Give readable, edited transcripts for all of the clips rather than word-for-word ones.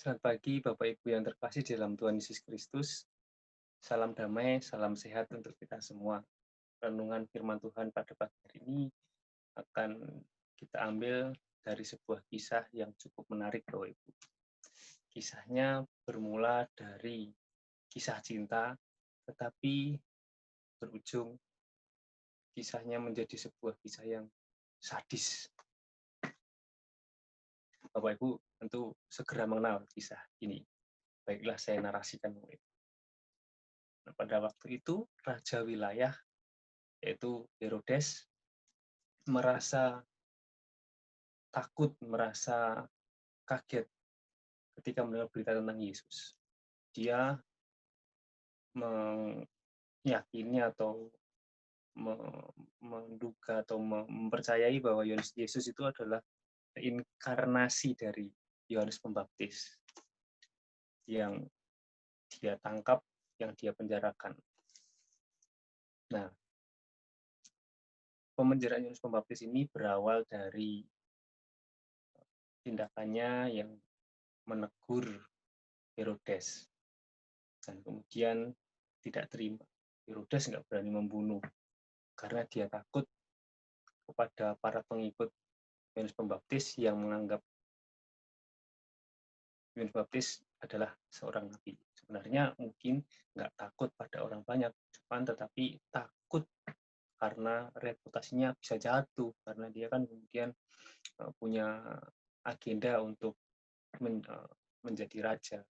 Selamat pagi Bapak Ibu yang terkasih di dalam Tuhan Yesus Kristus. Salam damai, salam sehat untuk kita semua. Renungan firman Tuhan pada pagi hari ini akan kita ambil dari sebuah kisah yang cukup menarik Bapak Ibu. Kisahnya bermula dari kisah cinta, tetapi berujung kisahnya menjadi sebuah kisah yang sadis. Bapak Ibu tentu segera mengenal kisah ini. Baiklah saya narasikan Bapak Ibu. Nah, pada waktu itu raja wilayah yaitu Herodes merasa takut, merasa kaget ketika mendengar berita tentang Yesus. Dia meyakini atau menduga atau mempercayai bahwa Yesus itu adalah inkarnasi dari Yohanes Pembaptis yang dia tangkap, yang dia penjarakan. Nah, pemenjaraan Yohanes Pembaptis ini berawal dari tindakannya yang menegur Herodes dan kemudian tidak terima. Herodes nggak berani membunuh karena dia takut kepada para pengikut Yohanes Pembaptis yang menganggap Yohanes Pembaptis adalah seorang nabi. Sebenarnya mungkin nggak takut pada orang banyak, tetapi takut karena reputasinya bisa jatuh karena dia kan kemudian punya agenda untuk menjadi raja.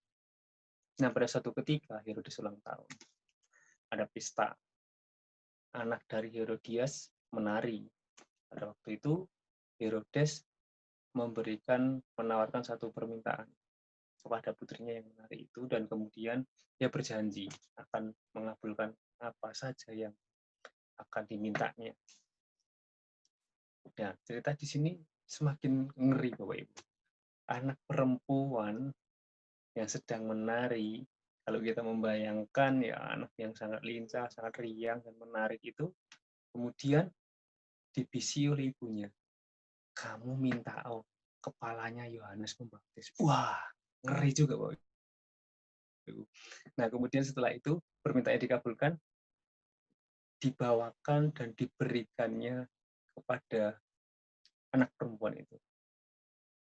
Nah, pada suatu ketika Herodes ulang tahun, ada pesta. Anak dari Herodias menari. Pada waktu itu Herodes menawarkan satu permintaan kepada putrinya yang menari itu, dan kemudian dia berjanji akan mengabulkan apa saja yang akan dimintanya. Nah, cerita di sini semakin ngeri Bapak Ibu. Anak perempuan yang sedang menari, kalau kita membayangkan ya anak yang sangat lincah, sangat riang dan menarik itu, kemudian dibisi oleh ibunya. Kamu minta kepalanya Yohanes Pembaptis. Wah, ngeri juga Bapak Ibu. Nah, kemudian setelah itu permintaannya dikabulkan, dibawakan dan diberikannya kepada anak perempuan itu.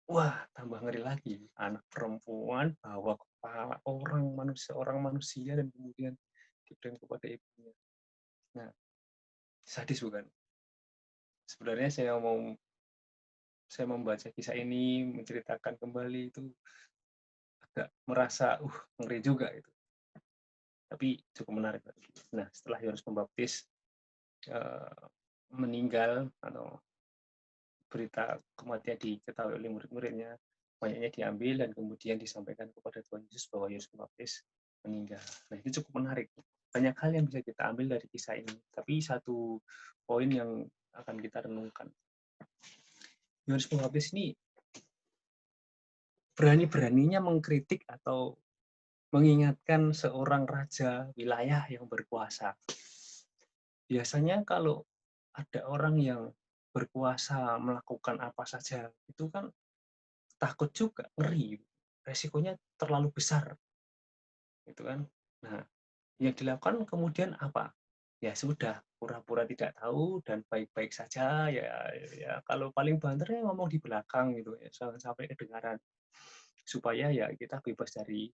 Wah, tambah ngeri lagi. Anak perempuan bawa kepala orang manusia dan kemudian diberikan kepada ibunya. Nah, sadis bukan? Sebenarnya saya membaca kisah ini, menceritakan kembali itu agak merasa ngeri juga itu. Tapi cukup menarik. Nah, setelah Yohanes Pembaptis meninggal atau berita kematian diketahui oleh murid-muridnya, banyaknya diambil dan kemudian disampaikan kepada Tuhan Yesus bahwa Yohanes Pembaptis meninggal. Nah, itu cukup menarik. Banyak hal yang bisa kita ambil dari kisah ini. Tapi satu poin yang akan kita renungkan. Yohanes Pembaptis ini berani-beraninya mengkritik atau mengingatkan seorang raja wilayah yang berkuasa. Biasanya kalau ada orang yang berkuasa melakukan apa saja, itu kan takut juga, ngeri, resikonya terlalu besar, gitu kan. Nah, yang dilakukan kemudian apa? Ya sudah, pura-pura tidak tahu dan baik-baik saja, ya kalau paling banter ya ngomong di belakang gitu ya, jangan sampai kedengaran, supaya ya kita bebas dari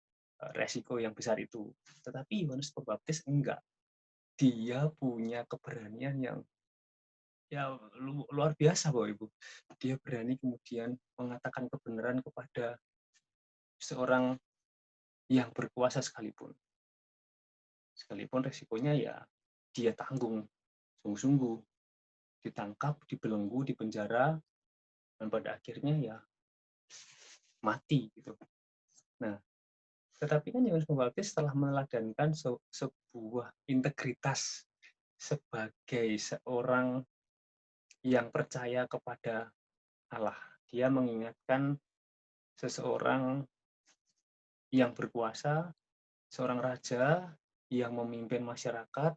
resiko yang besar itu. Tetapi Yohanes Pembaptis enggak, dia punya keberanian yang ya luar biasa Bapak Ibu. Dia berani kemudian mengatakan kebenaran kepada seorang yang berkuasa sekalipun. Sekalipun resikonya ya dia tanggung sungguh-sungguh, ditangkap, dibelenggu, dipenjara, dan pada akhirnya ya mati gitu. Nah, tetapi kan Yohanes Pembaptis telah meladankan sebuah integritas sebagai seorang yang percaya kepada Allah. Dia mengingatkan seseorang yang berkuasa, seorang raja yang memimpin masyarakat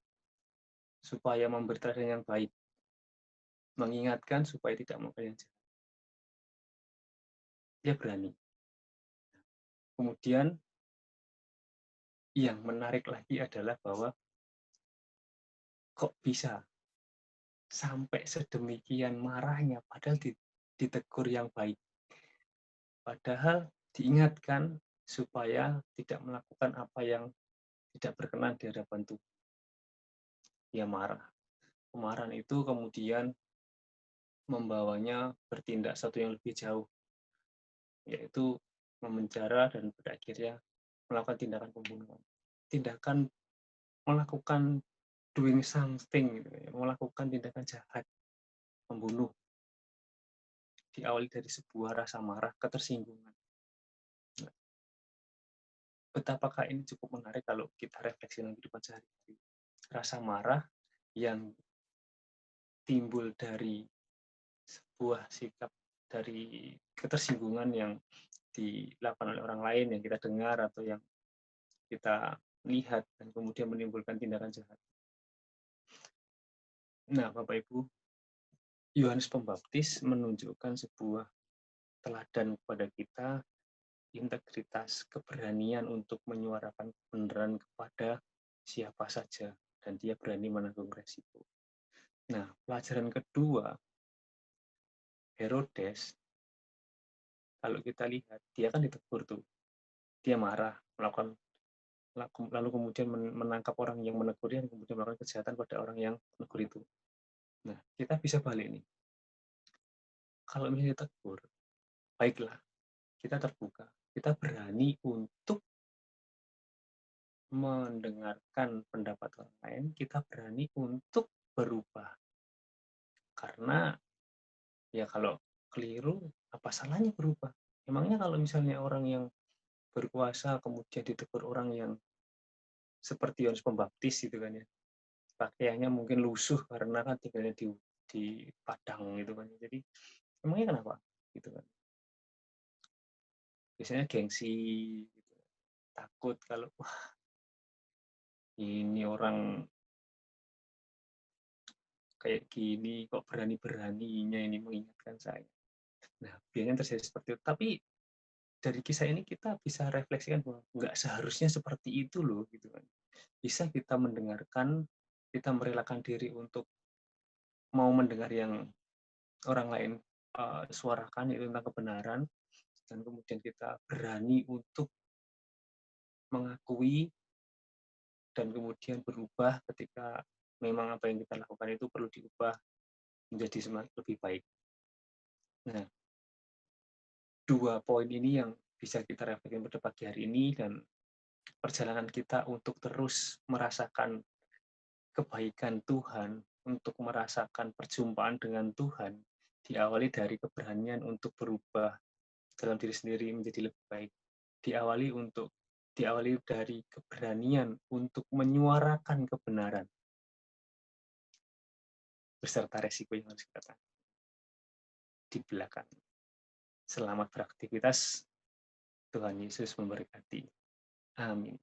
supaya memberi teladan yang baik, mengingatkan supaya tidak melakukan yang jahat. Dia berani. kemudian yang menarik lagi adalah bahwa kok bisa sampai sedemikian marahnya padahal ditegur yang baik. Padahal diingatkan supaya tidak melakukan apa yang tidak berkenan di hadapan Tuhan. Dia marah. Kemarahan itu kemudian membawanya bertindak satu yang lebih jauh, yaitu memenjara dan pada akhirnya melakukan tindakan pembunuhan. Tindakan melakukan doing something, gitu ya, melakukan tindakan jahat, membunuh, diawali dari sebuah rasa marah, ketersinggungan. Nah, betapakah ini cukup menarik kalau kita refleksi dalam kehidupan sehari-hari. Rasa marah yang timbul dari sebuah sikap, dari ketersinggungan yang dilakukan oleh orang lain, yang kita dengar atau yang kita lihat, dan kemudian menimbulkan tindakan jahat. Nah, Bapak Ibu, Yohanes Pembaptis menunjukkan sebuah teladan kepada kita, integritas, keberanian untuk menyuarakan kebenaran kepada siapa saja, dan dia berani menanggung resiko. Nah, pelajaran kedua, Herodes, kalau kita lihat, dia kan ditegur tuh, dia marah, melakukan lalu kemudian menangkap orang yang menegur, dan kemudian melakukan kejahatan pada orang yang menegur itu. Nah, kita bisa balik nih. Kalau misalnya ditegur, baiklah, kita terbuka, kita berani untuk mendengarkan pendapat orang lain, kita berani untuk berubah. Karena ya kalau keliru, apa salahnya berubah? Emangnya kalau misalnya orang yang berkuasa kemudian ditegur orang yang seperti Yohanes Pembaptis gitu kan ya, pakaiannya mungkin lusuh karena kan tinggalnya di padang gitu kan. Jadi emangnya kenapa? Gitu kan. Biasanya gengsi gitu. Takut kalau wah ini orang kayak gini kok berani-beraninya ini mengingatkan saya. Nah, biasanya terjadi seperti itu. Tapi dari kisah ini kita bisa refleksikan bahwa nggak seharusnya seperti itu loh, gitu kan. Bisa kita mendengarkan, kita merelakan diri untuk mau mendengar yang orang lain suarakan itu tentang kebenaran, dan kemudian kita berani untuk mengakui dan kemudian berubah ketika memang apa yang kita lakukan itu perlu diubah menjadi semakin lebih baik. Nah, dua poin ini yang bisa kita refleksikan pada pagi hari ini, dan perjalanan kita untuk terus merasakan kebaikan Tuhan, untuk merasakan perjumpaan dengan Tuhan, diawali dari keberanian untuk berubah dalam diri sendiri menjadi lebih baik. Diawali dari keberanian untuk menyuarakan kebenaran beserta resiko yang harus kita tanggung di belakang. Selamat beraktivitas. Tuhan Yesus memberkati. Amin.